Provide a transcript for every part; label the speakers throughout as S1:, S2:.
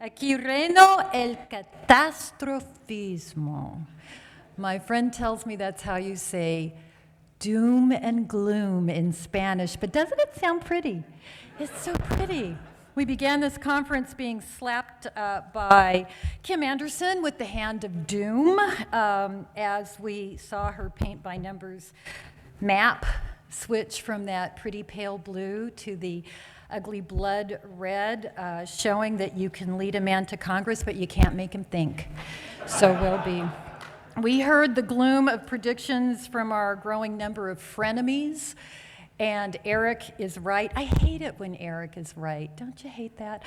S1: Aquí reino el catastrofismo. My friend tells me that's how you say doom and gloom in Spanish, but doesn't it sound pretty? It's so pretty. We began this conference being slapped by Kim Anderson with the hand of doom as we saw her paint by numbers map switch from that pretty pale blue to the ugly blood red, showing that you can lead a man to Congress, but you can't make him think. So we heard the gloom of predictions from our growing number of frenemies, and Eric is right. I hate it when Eric is right. Don't you hate that?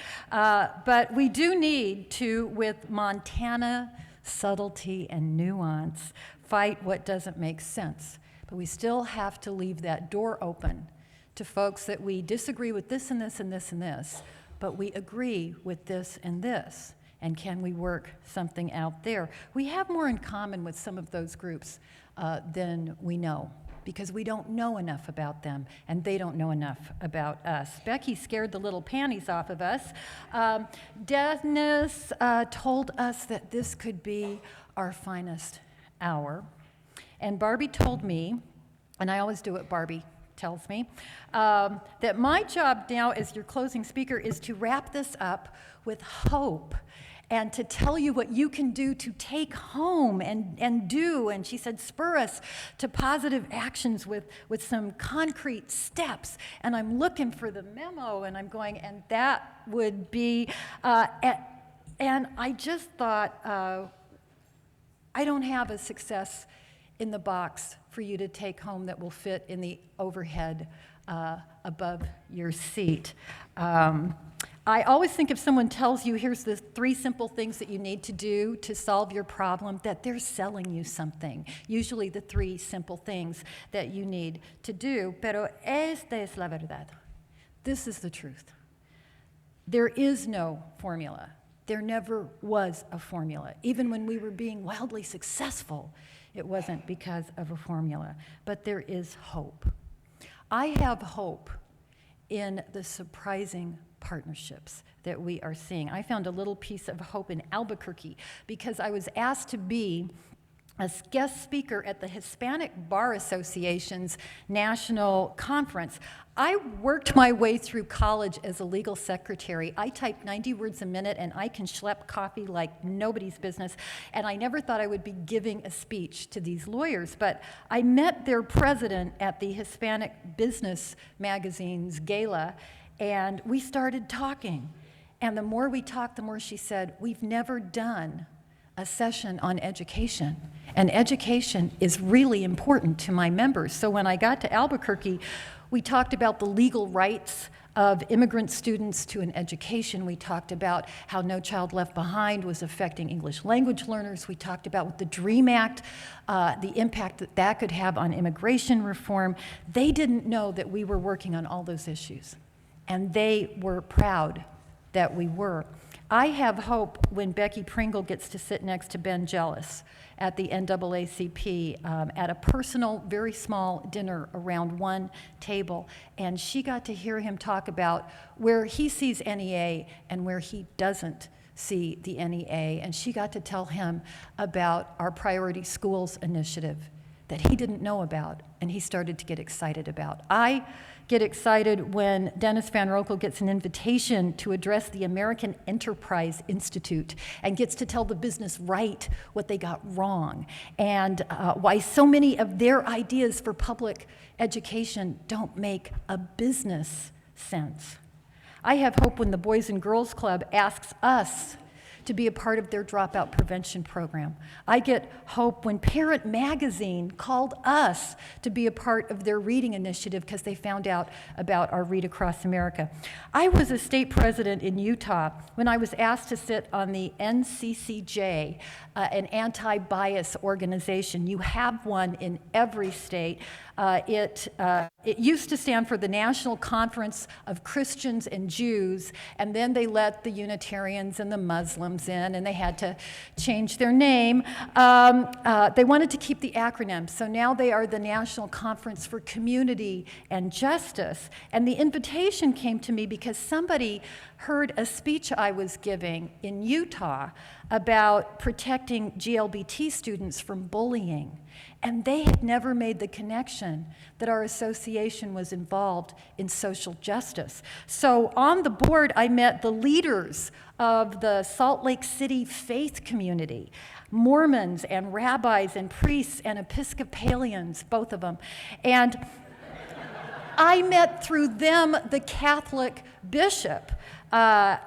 S1: But we do need to, with Montana subtlety and nuance, fight what doesn't make sense. But we still have to leave that door open to folks that we disagree with this and this and this and this, but we agree with this and this. And can we work something out there? We have more in common with some of those groups than we know, because we don't know enough about them, and they don't know enough about us. Becky scared the little panties off of us. Dennis told us that this could be our finest hour. And Barbie told me, and I always do what Barbie tells me, that my job now as your closing speaker is to wrap this up with hope and to tell you what you can do to take home and do. And she said, spur us to positive actions with some concrete steps. And I'm looking for the memo, and I'm going, and that would be, and I just thought, I don't have a success in the box for you to take home that will fit in the overhead above your seat. I always think if someone tells you, here's the 3 simple things that you need to do to solve your problem, that they're selling you something. Usually the 3 simple things that you need to do. Pero esta es la verdad. This is the truth. There is no formula. There never was a formula. Even when we were being wildly successful, it wasn't because of a formula. But there is hope. I have hope in the surprising partnerships that we are seeing. I found a little piece of hope in Albuquerque because I was asked to be a guest speaker at the Hispanic Bar Association's national conference. I worked my way through college as a legal secretary. I typed 90 words a minute, and I can schlep coffee like nobody's business. And I never thought I would be giving a speech to these lawyers. But I met their president at the Hispanic Business Magazine's gala, and we started talking. And the more we talked, the more she said, we've never done a session on education. And education is really important to my members. So when I got to Albuquerque, we talked about the legal rights of immigrant students to an education. We talked about how No Child Left Behind was affecting English language learners. We talked about with the DREAM Act, the impact that that could have on immigration reform. They didn't know that we were working on all those issues, and they were proud that we were. I have hope when Becky Pringle gets to sit next to Ben Jealous at the NAACP at a personal, very small dinner around one table. And she got to hear him talk about where he sees NEA and where he doesn't see the NEA. And she got to tell him about our Priority Schools initiative that he didn't know about, and he started to get excited about. I get excited when Dennis Van Rokel gets an invitation to address the American Enterprise Institute and gets to tell the business right what they got wrong, and why so many of their ideas for public education don't make a business sense. I have hope when the Boys and Girls Club asks us to be a part of their dropout prevention program. I get hope when Parent Magazine called us to be a part of their reading initiative because they found out about our Read Across America. I was a state president in Utah when I was asked to sit on the NCCJ, an anti-bias organization. You have one in every state. It used to stand for the National Conference of Christians and Jews, and then they let the Unitarians and the Muslims in, and they had to change their name. They wanted to keep the acronym, so now they are the National Conference for Community and Justice. And the invitation came to me because somebody heard a speech I was giving in Utah about protecting GLBT students from bullying. And they had never made the connection that our association was involved in social justice. So on the board, I met the leaders of the Salt Lake City faith community, Mormons and rabbis and priests and Episcopalians, both of them. And I met through them the Catholic bishop.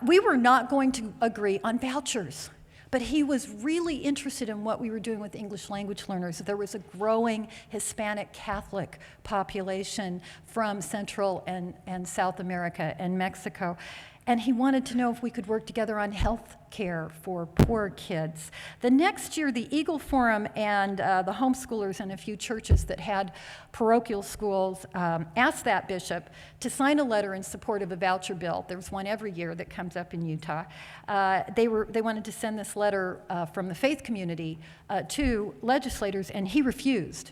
S1: We were not going to agree on vouchers, but he was really interested in what we were doing with English language learners. There was a growing Hispanic Catholic population from Central and South America and Mexico. And he wanted to know if we could work together on health care for poor kids. The next year, the Eagle Forum and the homeschoolers and a few churches that had parochial schools asked that bishop to sign a letter in support of a voucher bill. There's one every year that comes up in Utah. They wanted to send this letter from the faith community to legislators, and he refused.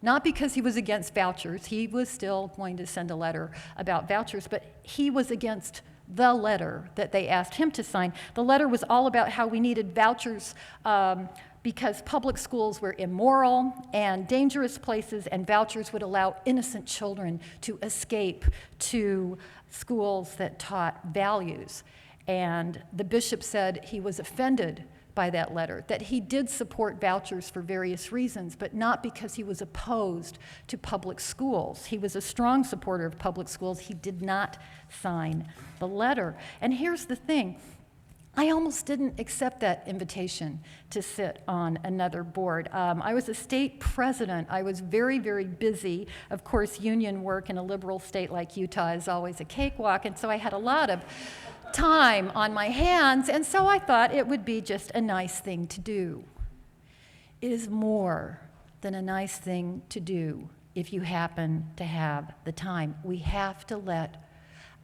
S1: Not because he was against vouchers. He was still going to send a letter about vouchers, but he was against the letter that they asked him to sign. The letter was all about how we needed vouchers because public schools were immoral and dangerous places, and vouchers would allow innocent children to escape to schools that taught values. And the bishop said he was offended by that letter, that he did support vouchers for various reasons, but not because he was opposed to public schools. He was a strong supporter of public schools. He did not sign the letter. And here's the thing. I almost didn't accept that invitation to sit on another board. I was a state president. I was very, very busy. Of course, union work in a liberal state like Utah is always a cakewalk, and so I had a lot of time on my hands, and so I thought it would be just a nice thing to do. It is more than a nice thing to do if you happen to have the time. We have to let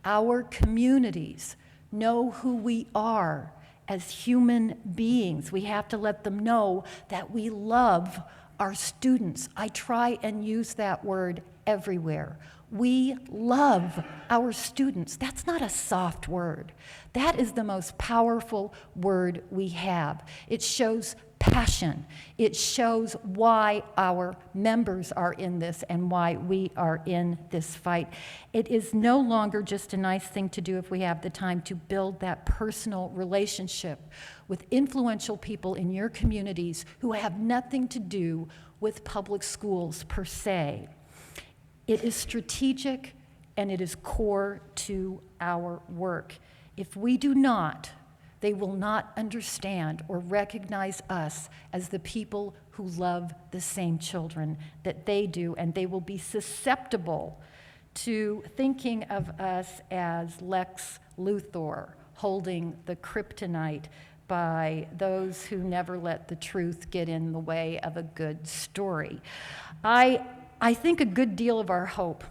S1: our communities know who we are as human beings. We have to let them know that we love our students. I try and use that word everywhere. We love our students. That's not a soft word. That is the most powerful word we have. It shows passion. It shows why our members are in this and why we are in this fight. It is no longer just a nice thing to do if we have the time to build that personal relationship with influential people in your communities who have nothing to do with public schools per se. It is strategic and it is core to our work. If we do not, they will not understand or recognize us as the people who love the same children that they do, and they will be susceptible to thinking of us as Lex Luthor holding the kryptonite by those who never let the truth get in the way of a good story. I think a good deal of our hope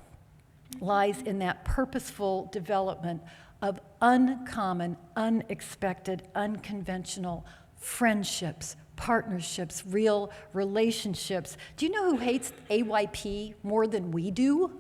S1: lies in that purposeful development of uncommon, unexpected, unconventional friendships, partnerships, real relationships. Do you know who hates AYP more than we do?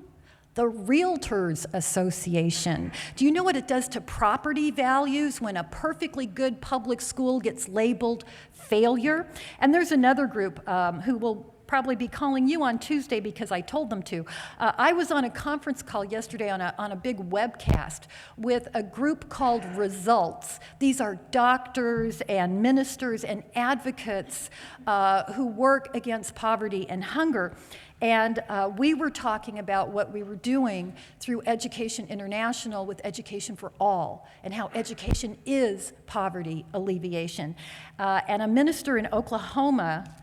S1: The Realtors Association. Do you know what it does to property values when a perfectly good public school gets labeled failure? And there's another group who will probably be calling you on Tuesday because I told them to. I was on a conference call yesterday on a big webcast with a group called Results. These are doctors and ministers and advocates who work against poverty and hunger. And we were talking about what we were doing through Education International with Education for All and how education is poverty alleviation. And a minister in Oklahoma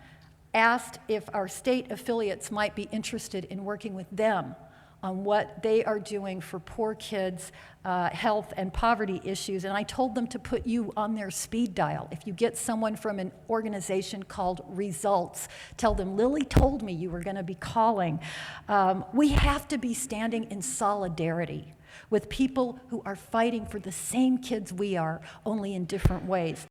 S1: asked if our state affiliates might be interested in working with them on what they are doing for poor kids' health and poverty issues. And I told them to put you on their speed dial. If you get someone from an organization called Results, tell them, Lily told me you were going to be calling. We have to be standing in solidarity with people who are fighting for the same kids we are, only in different ways.